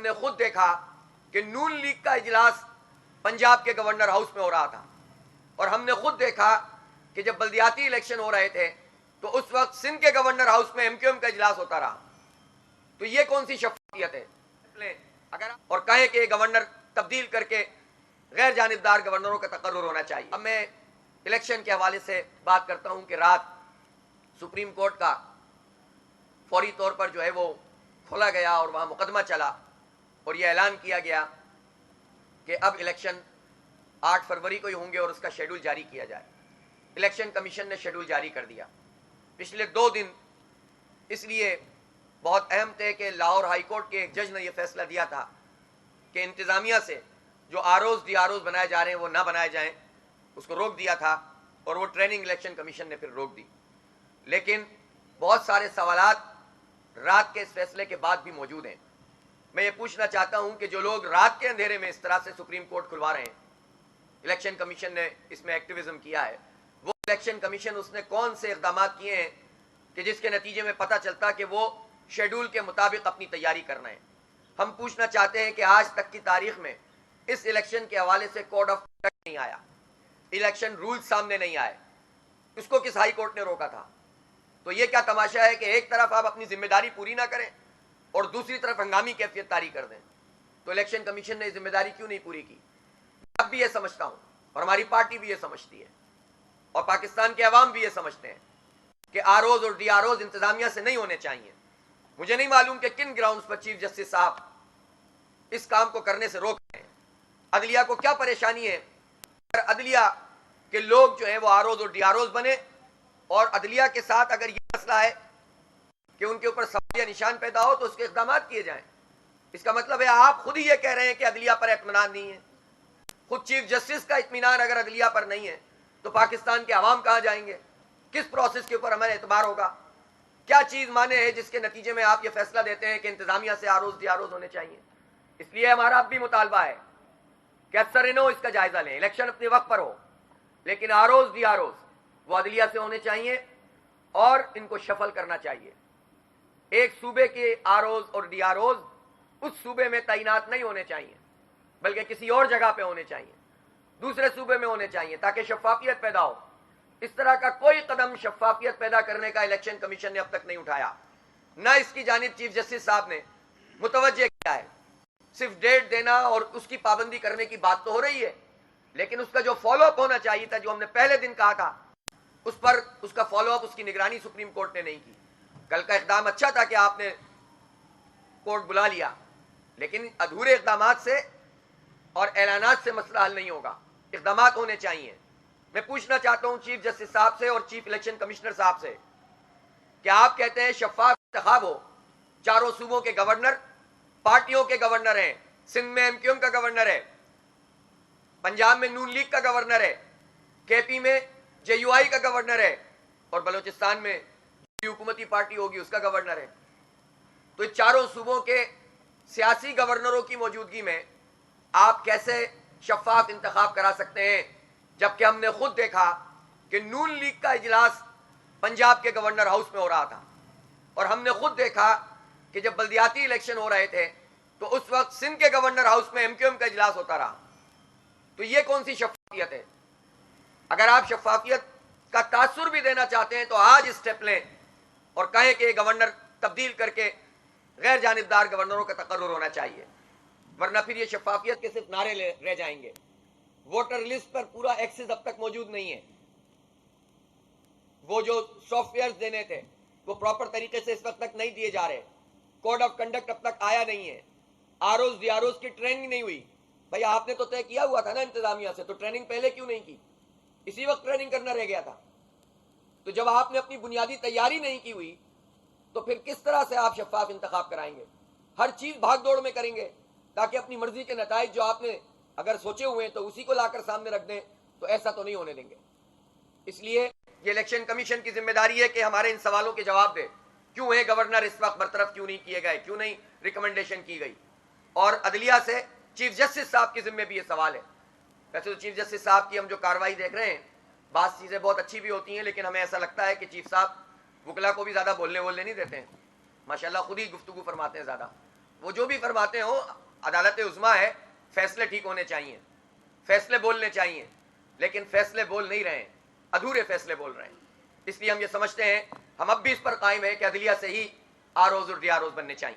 हमने खुद देखा कि नून लीग का इजलास पंजाब के गवर्नर हाउस में हो रहा था और हमने खुद देखा कि जब बल्दियाती इलेक्शन हो रहे थे तो उस वक्त सिंध के गवर्नर हाउस में एमक्यूएम का इजलास होता रहा। तो ये कौन सी शफाफियत है? अगर और कहें कि गवर्नर तब्दील करके गैर जानिबदार गवर्नरों का तकर्रुर होना चाहिए। अब मैं इलेक्शन के हवाले से बात करता हूं कि रात सुप्रीम कोर्ट का फौरी तौर पर जो है वो खोला गया और वहां मुकदमा चला और यह ऐलान किया गया कि अब इलेक्शन 8 फरवरी को ही होंगे और उसका शेड्यूल जारी किया जाए। इलेक्शन कमीशन ने शेड्यूल जारी कर दिया। पिछले 2 दिन इसलिए बहुत अहम थे कि लाहौर हाई कोर्ट के एक जज ने यह फैसला दिया था कि इंतजामिया से जो आरओज डीआरओज बनाए जा रहे हैं वो ना बनाए जाएं, उसको रोक दिया था और वो ट्रेनिंग इलेक्शन कमीशन ने फिर रोक दी। लेकिन बहुत सारे सवालात रात के इस फैसले के बाद भी मौजूद हैं। मैं ये पूछना चाहता हूं कि जो लोग रात के अंधेरे में इस तरह से सुप्रीम कोर्ट खुलवा रहे हैं, इलेक्शन कमीशन ने इसमें एक्टिविज्म किया है, वो इलेक्शन कमीशन उसने कौन से इक़दाम किए हैं कि जिसके नतीजे में पता चलता कि वो शेड्यूल के मुताबिक अपनी तैयारी कर रहे हैं। हम पूछना चाहते हैं कि आज तक की तारीख में इस इलेक्शन के हवाले से कोड ऑफ कंडक्ट नहीं आया, इलेक्शन रूल्स सामने नहीं आए, इसको किस हाई कोर्ट ने रोका था? तो ये क्या तमाशा है कि एक तरफ आप अपनी जिम्मेदारी पूरी ना करें और दूसरी तरफ हंगामी कैफियत तारी कर दें? तो इलेक्शन कमीशन ने जिम्मेदारी क्यों नहीं पूरी की? अब भी ये समझता हूं और हमारी पार्टी भी ये समझती है और पाकिस्तान के अवाम भी ये समझते हैं कि आरओज और डीआरओज इंतजामिया से नहीं होने चाहिए। मुझे नहीं मालूम कि किन ग्राउंड्स पर चीफ जस्टिस साहब इस काम को करने से रोक रहे हैं। अदलिया को क्या परेशानी है अगर अदलिया के लोग जो है वो आरओज और डीआरओज बने और अदलिया के साथ अगर ये मसला है कि उनके ऊपर सवाल या निशान पैदा हो तो उसके इक़दाम किए जाएं। इसका मतलब है आप खुद ही ये कह रहे हैं कि अदलिया पर इत्मीनान नहीं है। खुद चीफ जस्टिस का इत्मीनान अगर अदलिया पर नहीं है तो पाकिस्तान के अवाम कहां जाएंगे? किस प्रोसेस के ऊपर हमें एतबार होगा? क्या चीज माने है जिसके नतीजे में आप ये फैसला देते हैं कि इंतजामिया से आरओज डीआरओज होने चाहिए? इसलिए हमारा अब भी मुतालबा है कि अफसर इसका जायजा लें, इलेक्शन अपने वक्त पर हो, लेकिन आरओज डीआरओज वो अदलिया से होने चाहिए और इनको शफल करना चाहिए। एक सूबे के आरओज और डीआरओज उस सूबे में तैनात नहीं होने चाहिए बल्कि किसी और जगह पे होने चाहिए, दूसरे सूबे में होने चाहिए ताकि शफाफियत पैदा हो। इस तरह का कोई कदम शफाफियत पैदा करने का इलेक्शन कमीशन ने अब तक नहीं उठाया, न इसकी जानिब चीफ जस्टिस साहब ने मुतवज्जे किया है। सिर्फ डेट देना और उसकी पाबंदी करने की बात तो हो रही है, लेकिन उसका जो फॉलोअप होना चाहिए था, जो हमने पहले दिन कहा था, उस पर उसका फॉलोअप, उसकी निगरानी सुप्रीम कोर्ट ने नहीं की। कल का इक़दाम अच्छा था कि आपने कोर्ट बुला लिया, लेकिन अधूरे इक़दाम से और ऐलानात से मसला हल नहीं होगा, इक़दाम होने चाहिए। मैं पूछना चाहता हूं चीफ जस्टिस साहब से और चीफ इलेक्शन कमिश्नर साहब से कि आप कहते हैं शफाफ इंतखाब हो, चारों सूबों के गवर्नर पार्टियों के गवर्नर हैं, सिंध में एमक्यूएम का गवर्नर है, पंजाब में नून लीग का गवर्नर है, केपी में जेयूआई का गवर्नर है और बलूचिस्तान में जो हुकूमती पार्टी होगी उसका गवर्नर है। तो चारों सूबों के सियासी गवर्नरों की मौजूदगी में आप कैसे शफाफ इंतखाब करा सकते हैं, जबकि हमने खुद देखा कि नून लीग का इजलास पंजाब के गवर्नर हाउस में हो रहा था और हमने खुद देखा कि जब बल्दियाती इलेक्शन हो रहे थे तो उस वक्त सिंध के गवर्नर हाउस में एमक्यूएम का इजलास होता रहा। तो ये कौन सी शफाफियत है? अगर आप शफाफियत का तासुर भी देना चाहते हैं तो आज स्टेप लें और कहें कि गवर्नर तब्दील करके गैर जानिबदार गवर्नरों का तकर्रुर होना चाहिए, वरना फिर ये शफाफियत के सिर्फ नारे रह जाएंगे। वोटर लिस्ट पर पूरा एक्सेस अब तक मौजूद नहीं है। वो जो सॉफ्टवेयर देने थे वो प्रॉपर तरीके से इस वक्त तक नहीं दिए जा रहे। कोड ऑफ कंडक्ट अब तक आया नहीं है। आरओज डीआरओज की ट्रेनिंग नहीं हुई। भाई आपने तो तय किया हुआ था ना इंतजामिया से, तो ट्रेनिंग पहले क्यों नहीं की? इसी वक्त ट्रेनिंग करना रह गया था। तो जब आपने अपनी बुनियादी तैयारी नहीं की हुई तो फिर किस तरह से आप शफाफ इंतखाब कराएंगे? हर चीज भाग दौड़ में करेंगे ताकि अपनी मर्जी के नताइज जो आपने अगर सोचे हुए हैं तो उसी को लाकर सामने रख दें, तो ऐसा तो नहीं होने देंगे। इसलिए ये इलेक्शन कमीशन की जिम्मेदारी है कि हमारे इन सवालों के जवाब दे। क्यों है गवर्नर इस वक्त बरतरफ क्यों नहीं किए गए, क्यों नहीं रिकमेंडेशन की गई? और अदलिया से चीफ जस्टिस साहब के जिम्मे भी ये सवाल है। वैसे तो चीफ जस्टिस साहब की हम जो कार्रवाई देख रहे हैं, बात चीजें बहुत अच्छी भी होती हैं, लेकिन हमें ऐसा लगता है कि चीफ साहब वकला को भी ज्यादा बोलने नहीं देते हैं। माशाल्लाह खुद ही गुफ्तगू फरमाते हैं ज्यादा। वो जो भी फरमाते हो, अदालत उज़्मा है, फैसले ठीक होने चाहिए, फैसले बोलने चाहिए, लेकिन फैसले बोल नहीं रहे हैं, अधूरे फैसले बोल रहे हैं। इसलिए हम ये समझते हैं, हम अब भी इस पर कायम है कि अदलिया से ही आरओज़ और डीआरओज़ बनने चाहिए।